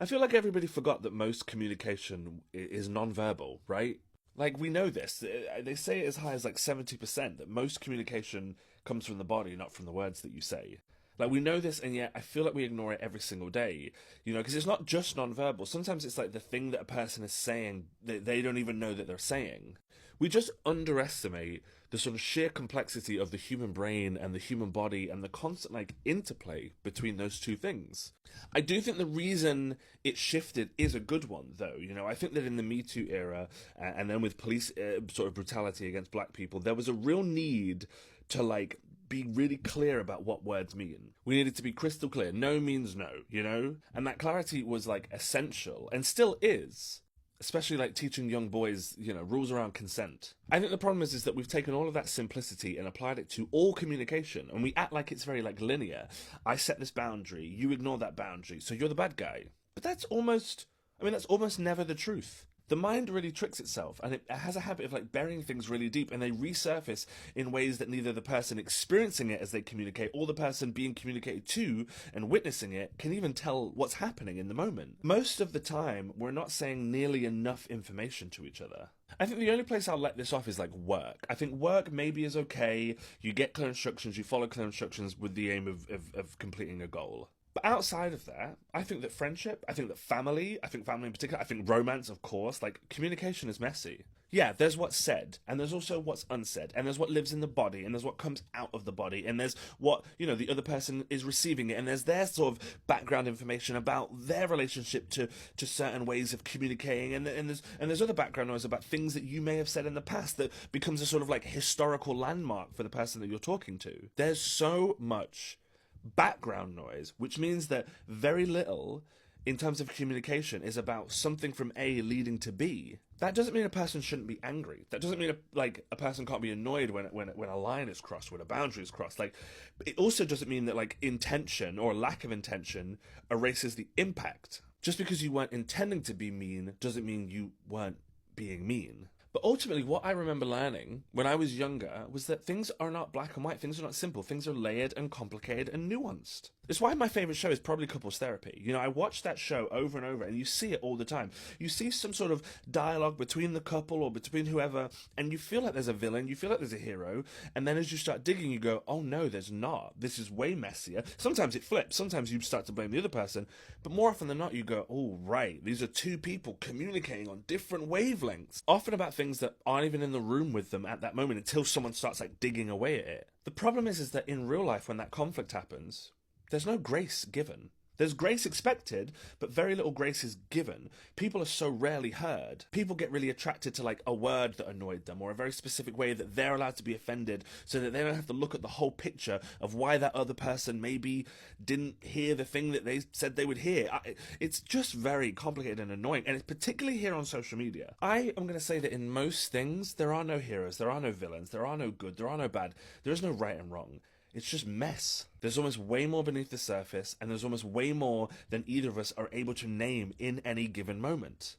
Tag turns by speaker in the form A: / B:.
A: I feel like everybody forgot that most communication is non-verbal, right? Like, we know this. They say as high as like 70% that most communication comes from the body, not from the words that you say. Like, we know this, and yet I feel like we ignore it every single day, because it's not just non-verbal. Sometimes it's like the thing that a person is saying that they don't even know that they're saying. We just underestimate the sort of sheer complexity of the human brain and the human body and the constant, like, interplay between those two things. I do think the reason it shifted is a good one, though. I think that in the Me Too era, and then with police sort of brutality against black people, there was a real need to, like, be really clear about what words mean. We needed to be crystal clear. No means no. And that clarity was, like, essential, and still is. Especially, like, teaching young boys, rules around consent. I think the problem is that we've taken all of that simplicity and applied it to all communication, and we act like it's very, like, linear. I set this boundary, you ignore that boundary, so you're the bad guy. But that's almost never the truth. The mind really tricks itself, and it has a habit of, like, burying things really deep, and they resurface in ways that neither the person experiencing it as they communicate or the person being communicated to and witnessing it can even tell what's happening in the moment. Most of the time, we're not saying nearly enough information to each other. I think the only place I'll let this off is, like, work. I think work maybe is okay. You get clear instructions, you follow clear instructions with the aim of completing a goal. But outside of that, I think that friendship, I think that family in particular, I think romance, of course, like, communication is messy. Yeah, there's what's said, and there's also what's unsaid, and there's what lives in the body, and there's what comes out of the body, and there's what, the other person is receiving it, and there's their sort of background information about their relationship to certain ways of communicating, and there's other background noise about things that you may have said in the past that becomes a sort of, like, historical landmark for the person that you're talking to. There's so much background noise, which means that very little in terms of communication is about something from A leading to B. That doesn't mean a person shouldn't be angry. That doesn't mean a person can't be annoyed when a line is crossed, when a boundary is crossed. Like, it also doesn't mean that, like, intention or lack of intention erases the impact. Just because you weren't intending to be mean doesn't mean you weren't being mean. But ultimately, what I remember learning when I was younger was that things are not black and white. Things are not simple. Things are layered and complicated and nuanced. It's why my favourite show is probably Couples Therapy. I watch that show over and over, and you see it all the time. You see some sort of dialogue between the couple or between whoever, and you feel like there's a villain, you feel like there's a hero, and then as you start digging, you go, oh no, there's not. This is way messier. Sometimes it flips. Sometimes you start to blame the other person, but more often than not, you go, oh right, these are two people communicating on different wavelengths, often about things that aren't even in the room with them at that moment until someone starts, like, digging away at it. The problem is that in real life, when that conflict happens, there's no grace given. There's grace expected, but very little grace is given. People are so rarely heard. People get really attracted to, like, a word that annoyed them or a very specific way that they're allowed to be offended so that they don't have to look at the whole picture of why that other person maybe didn't hear the thing that they said they would hear. It's just very complicated and annoying, and it's particularly here on social media. I am going to say that in most things, there are no heroes, there are no villains, there are no good, there are no bad, there is no right and wrong. It's just mess. There's almost way more beneath the surface, and there's almost way more than either of us are able to name in any given moment.